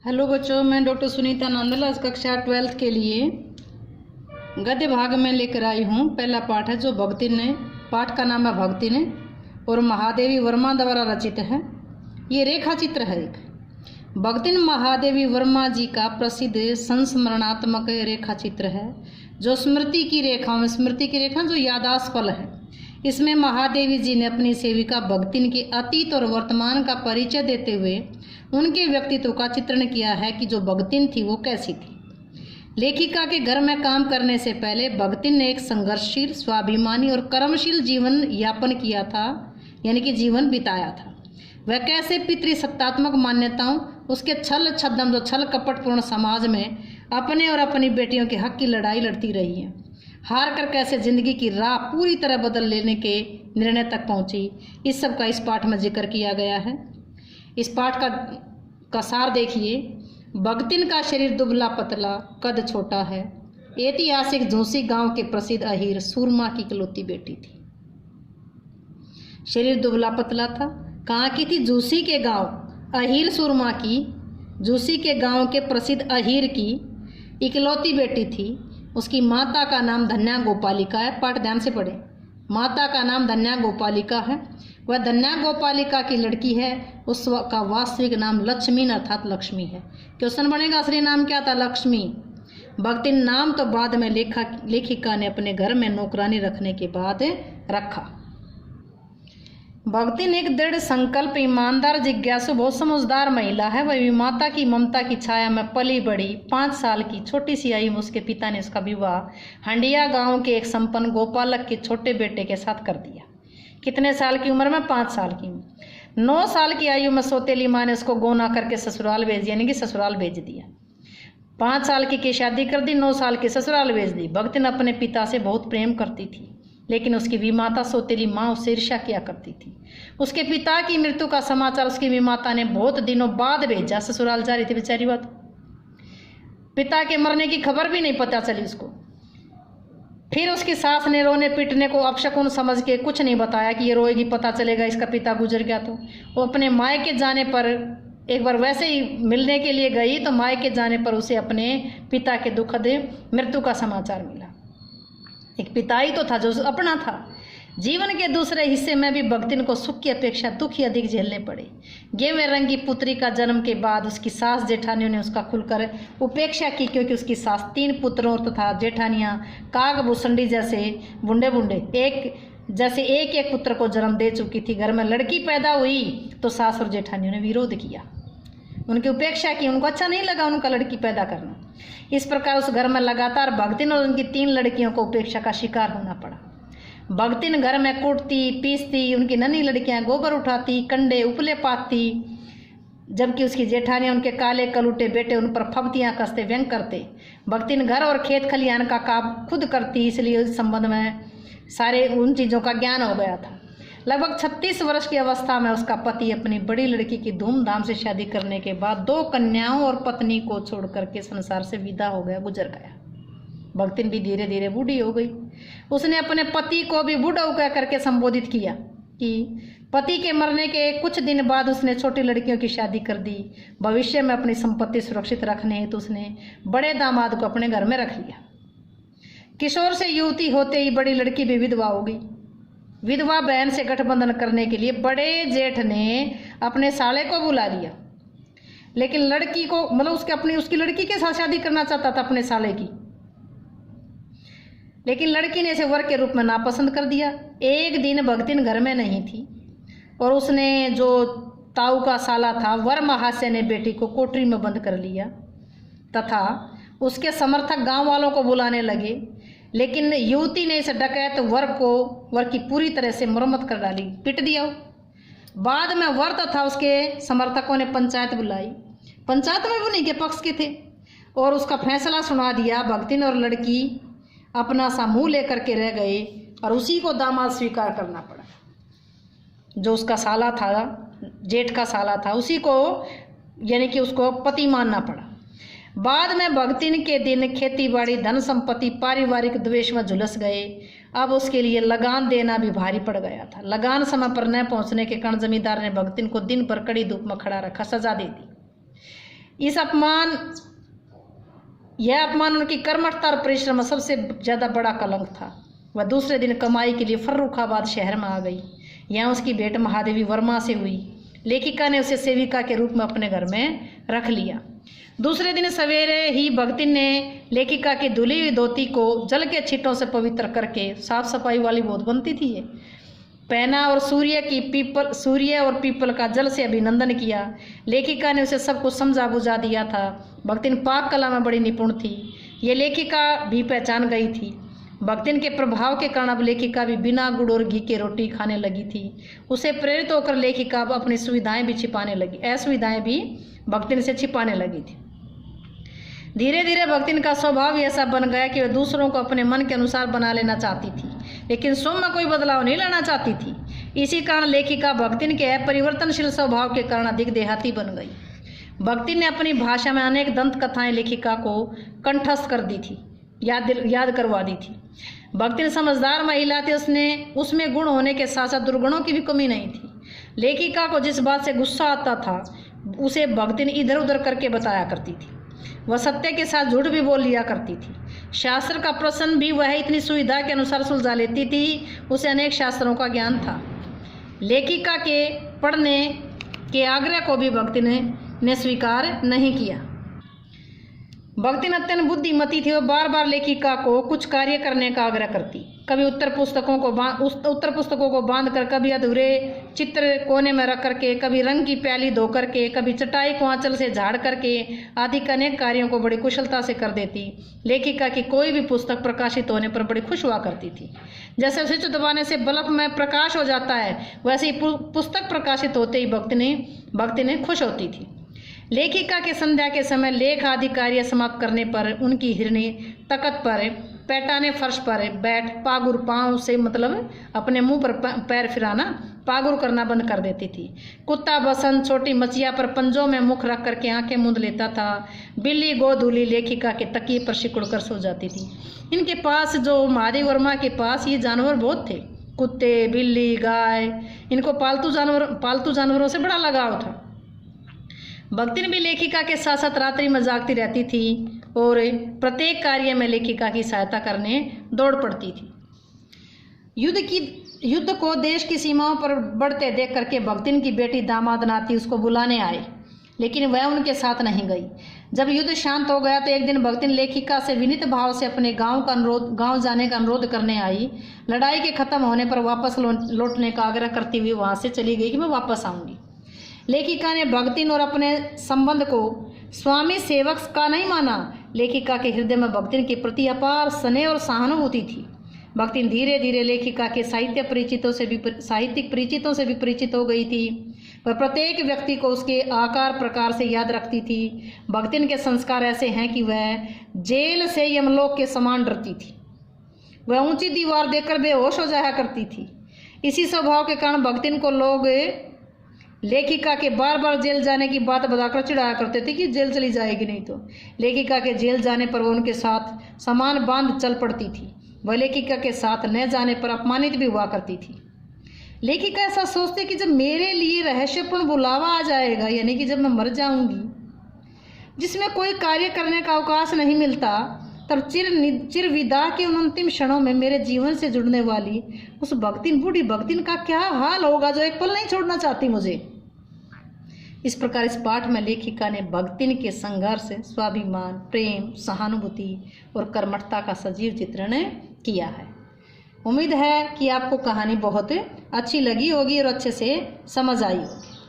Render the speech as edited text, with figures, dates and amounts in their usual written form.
Hello बच्चों, मैं doctor Sunita नंदला कक्षा 12th के लिए गद्य भाग में लेकर आई हूँ। पहला पाठ है जो भगतिन ने, पाठ का नाम है भगतिन और महादेवी वर्मा द्वारा रचित है। ये रेखा चित्र है। एक भगतिन महादेवी वर्मा जी का प्रसिद्ध संस्मरणात्मक रेखा चित्र है जो स्मृति की रेखा जो यादाश्त पल है। इसमें महादेवी जी ने अपनी सेविका भगतिन के अतीत और वर्तमान का परिचय देते हुए उनके व्यक्तित्व का चित्रण किया है कि जो भगतिन थी वो कैसी थी। लेखिका के घर में काम करने से पहले भगतिन ने एक संघर्षशील, स्वाभिमानी और कर्मशील जीवन यापन किया था, यानी कि जीवन बिताया था। वह कैसे पितृसत्तात्मक मान्यताओं, उसके छल छद्म जो छल कपटपूर्ण समाज में अपने और अपनी बेटियों के हक की लड़ाई लड़ती रही है, हार कर कैसे जिंदगी की राह पूरी तरह बदल लेने के निर्णय तक पहुंची, इस सब का इस पाठ में जिक्र किया गया है। इस पाठ का सार देखिए। भगतिन का शरीर दुबला पतला, कद छोटा है। ऐतिहासिक झूसी गांव के प्रसिद्ध अहीर सूरमा की इकलौती बेटी थी। शरीर दुबला पतला था। कहाँ की थी? झूसी के गांव, अहीर सूरमा की, झूसी के गांव के प्रसिद्ध अहीर की इकलौती बेटी थी। उसकी माता का नाम धन्या गोपालिका है। पाठ ध्यान से पढ़े। माता का नाम धन्या गोपालिका है। वह धन्या गोपालिका की लड़की है। उसका वास्तविक नाम लक्ष्मी अर्थात लक्ष्मी है। क्वेश्चन बनेगा असली नाम क्या था? लक्ष्मी। भगतिन नाम तो बाद में लेखिका ने अपने घर में नौकरानी रखने के बाद रखा। भगतिन एक दृढ़ संकल्प, ईमानदार, जिज्ञासु, बहुत समझदार महिला है। वह माता की ममता की छाया में पली बड़ी। 5 साल की छोटी सी आयु में उसके पिता ने उसका विवाह हंडिया गांव के एक संपन्न गोपालक के छोटे बेटे के साथ कर दिया। कितने साल की उम्र में? 5 साल की। 9 साल की आयु में सौतेली माँ ने उसको गोना करके ससुराल भेज दिया, यानी कि ससुराल भेज दिया। 5 साल की शादी कर दी, 9 साल की ससुराल भेज दी। भगतिन अपने पिता से बहुत प्रेम करती थी, लेकिन उसकी विमाता सौतेली माँ उससे ईर्ष्या किया करती थी। उसके पिता की मृत्यु का समाचार उसकी विमाता ने बहुत दिनों बाद भेजा। ससुराल जा रही थी बेचारी, बात पिता के मरने की खबर भी नहीं पता चली उसको। फिर उसकी सास ने रोने पीटने को अपशकुन समझ के कुछ नहीं बताया कि ये रोएगी, पता चलेगा इसका पिता गुजर गया। तो वो अपने मायके जाने पर एक बार वैसे ही मिलने के लिए गई तो मायके जाने पर उसे अपने पिता के दुखद मृत्यु का समाचार मिला। एक पिता ही तो था जो अपना था। जीवन के दूसरे हिस्से में भी भगतिन को सुख की अपेक्षा दुख ही अधिक झेलने पड़े। गेवे रंग की पुत्री का जन्म के बाद उसकी सास जेठानियों ने उसका खुलकर उपेक्षा की, क्योंकि उसकी सास 3 पुत्रों तथा जेठानियां काग भूसंडी जैसे एक पुत्र को जन्म दे चुकी थी। घर में लड़की पैदा हुई तो सास और जेठानियों ने विरोध किया, उनकी उपेक्षा की। उनको अच्छा नहीं लगा उनका लड़की पैदा करना। इस प्रकार उस घर में लगातार भगतिन और उनकी 3 लड़कियों को उपेक्षा का शिकार होना पड़ा। भगतिन घर में कूटती पीसती, उनकी नन्ही लड़कियां गोबर उठाती, कंडे उपले पाती, जबकि उसकी जेठानियां उनके काले कलूटे बेटे उन पर फब्तियां कसते, व्यंग करते। भगतिन घर और खेत खलियान का काम खुद करती, इसलिए इस संबंध में सारे उन चीज़ों का ज्ञान हो गया था। लगभग 36 वर्ष की अवस्था में उसका पति अपनी बड़ी लड़की की धूमधाम से शादी करने के बाद 2 कन्याओं और पत्नी को छोड़ करके संसार से विदा हो गया, गुजर गया। भगतिन भी धीरे धीरे बूढ़ी हो गई। उसने अपने पति को भी बूढ़ा कह करके संबोधित किया कि पति के मरने के कुछ दिन बाद उसने छोटी लड़कियों की शादी कर दी। भविष्य में अपनी संपत्ति सुरक्षित रखने हेतु उसने बड़े दामाद को अपने घर में रख लिया। किशोर से युवती होते ही बड़ी लड़की भी विधवा हो गई। विधवा बहन से गठबंधन करने के लिए बड़े जेठ ने अपने साले को बुला लिया, लेकिन लड़की को उसकी लड़की के साथ शादी करना चाहता था, अपने साले की, लेकिन लड़की ने इसे वर के रूप में नापसंद कर दिया। एक दिन भगतिन घर में नहीं थी और उसने जो ताऊ का साला था वर महाशय ने बेटी को कोठरी में बंद कर लिया तथा उसके समर्थक गांव वालों को बुलाने लगे, लेकिन युवती ने इस डकैत वर की पूरी तरह से मरम्मत कर डाली, पीट दिया। बाद में वर तथा उसके समर्थकों ने पंचायत बुलाई। पंचायत में उन्हीं के पक्ष के थे और उसका फैसला सुना दिया। भगतिन और लड़की अपना सा मुँह लेकर के रह गए और उसी को दामाद स्वीकार करना पड़ा। जो उसका साला था, जेठ का साला था, उसी को यानी कि उसको पति मानना पड़ा। बाद में भगतिन के दिन खेती बाड़ी, धन संपत्ति, पारिवारिक द्वेष में झुलस गए। अब उसके लिए लगान देना भी भारी पड़ गया था। लगान समय पर न पहुंचने के कारण जमींदार ने भगतिन को दिन भर कड़ी धूप में खड़ा रखा, सजा दे दी। यह अपमान उनकी कर्मठता और परिश्रम सबसे ज़्यादा बड़ा कलंक था। वह दूसरे दिन कमाई के लिए फर्रुखाबाद शहर में आ गई। यहाँ उसकी भेंट महादेवी वर्मा से हुई। लेखिका ने उसे सेविका के रूप में अपने घर में रख लिया। दूसरे दिन सवेरे ही भगतिन ने लेखिका की धुली हुई धोती को जल के छींटों से पवित्र करके, साफ सफाई वाली बहुत बनती थी ये, पहना और सूर्य और पीपल का जल से अभिनंदन किया। लेखिका ने उसे सब कुछ समझा बुझा दिया था। भगतिन पाक कला में बड़ी निपुण थी, ये लेखिका भी पहचान गई थी। भगतिन के प्रभाव के कारण अब लेखिका भी बिना गुड़ और घी के रोटी खाने लगी थी। उसे प्रेरित होकर लेखिका अब अपनी असुविधाएं भी भगतिन से छिपाने लगी थी। धीरे धीरे भगतिन का स्वभाव ऐसा बन गया कि वह दूसरों को अपने मन के अनुसार बना लेना चाहती थी, लेकिन स्वयं में कोई बदलाव नहीं लाना चाहती थी। इसी कारण लेखिका भगतिन के अपरिवर्तनशील स्वभाव के कारण अधिक देहाती बन गई। भगतिन ने अपनी भाषा में अनेक दंत कथाएं लेखिका को कंठस्थ कर दी थी, याद करवा दी थी। भगतिन समझदार महिला थी, उसमें गुण होने के साथ साथ दुर्गुणों की भी कमी नहीं थी। लेखिका को जिस बात से गुस्सा आता था उसे भगतिन इधर उधर करके बताया करती थी। वह सत्य के साथ झूठ भी बोल लिया करती थी। शास्त्र का प्रश्न भी वह इतनी सुविधा के अनुसार सुलझा लेती थी। उसे अनेक शास्त्रों का ज्ञान था। लेखिका के पढ़ने के आग्रह को भी भगतिन ने स्वीकार नहीं किया। भगतिन अत्यंत बुद्धिमती थी। वह बार बार लेखिका को कुछ कार्य करने का आग्रह करती। कभी उत्तर पुस्तकों को बांध कर, कभी अधूरे चित्र कोने में रख करके, कभी रंग की प्याली धो करके, कभी चटाई को आंचल से झाड़ करके आदि अनेक कार्यों को बड़ी कुशलता से कर देती। लेखिका की कोई भी पुस्तक प्रकाशित होने पर बड़ी खुश हुआ करती थी। जैसे स्विच दबाने से बल्ब में प्रकाश हो जाता है, वैसे ही पुस्तक प्रकाशित होते ही भगतिन खुश होती थी। लेखिका के संध्या के समय लेख आदि कार्य समाप्त करने पर उनकी हिरणी तख्त पर पैटाने फर्श पर बैठ पागुर पाँव से मतलब अपने मुंह पर पैर फिराना, पागुर करना बंद कर देती थी। कुत्ता बसंत छोटी मचिया पर पंजों में मुख रख करके आंखें मूंद लेता था। बिल्ली गोधूली लेखिका के तकिए पर सिकुड़ कर सो जाती थी। इनके पास, जो महादेवी वर्मा के पास, ये जानवर बहुत थे, कुत्ते, बिल्ली, गाय। इनको पालतू जानवरों से बड़ा लगाव था। भगतिन भी लेखिका के साथ साथ रात्रि में जागती रहती थी और प्रत्येक कार्य में लेखिका की सहायता करने दौड़ पड़ती थी। युद्ध को देश की सीमाओं पर बढ़ते देख करके भगतिन की बेटी दामाद नाती उसको बुलाने आए, लेकिन वह उनके साथ नहीं गई। जब युद्ध शांत हो गया तो एक दिन भगतिन लेखिका से विनीत भाव से अपने गांव जाने का अनुरोध करने आई। लड़ाई के खत्म होने पर वापस लौटने का आग्रह करती हुई वहां से चली गई कि मैं वापस आऊंगी। लेखिका ने भगतिन और अपने संबंध को स्वामी सेवक का नहीं माना। लेखिका के हृदय में भगतिन के प्रति अपार स्नेह और सहानुभूति थी। भगतिन धीरे धीरे लेखिका के साहित्यिक परिचितों से भी परिचित हो गई थी। वह प्रत्येक व्यक्ति को उसके आकार प्रकार से याद रखती थी। भगतिन के संस्कार ऐसे हैं कि वह जेल से यमलोक के समान डरती थी। वह ऊंची दीवार देखकर बेहोश हो जाया करती थी। इसी स्वभाव के कारण भगतिन को लोग लेखिका के बार बार जेल जाने की बात बताकर चिढ़ाया करते थे कि जेल चली जाएगी नहीं तो। लेखिका के जेल जाने पर वो उनके साथ समान बांध चल पड़ती थी। वह लेखिका के साथ न जाने पर अपमानित भी हुआ करती थी। लेखिका ऐसा सोचते कि जब मेरे लिए रहस्यपूर्ण बुलावा आ जाएगा, यानी कि जब मैं मर जाऊंगी, जिसमें कोई कार्य करने का अवकाश नहीं मिलता, तब चिर विदा के उन अंतिम क्षणों में मेरे जीवन से जुड़ने वाली उस बूढ़ी भगतिन का क्या हाल होगा जो एक पल नहीं छोड़ना चाहती मुझे। इस प्रकार इस पाठ में लेखिका ने भगतिन के संघर्ष, स्वाभिमान, प्रेम, सहानुभूति और कर्मठता का सजीव चित्रण किया है। उम्मीद है कि आपको कहानी बहुत अच्छी लगी होगी और अच्छे से समझ आई होगी।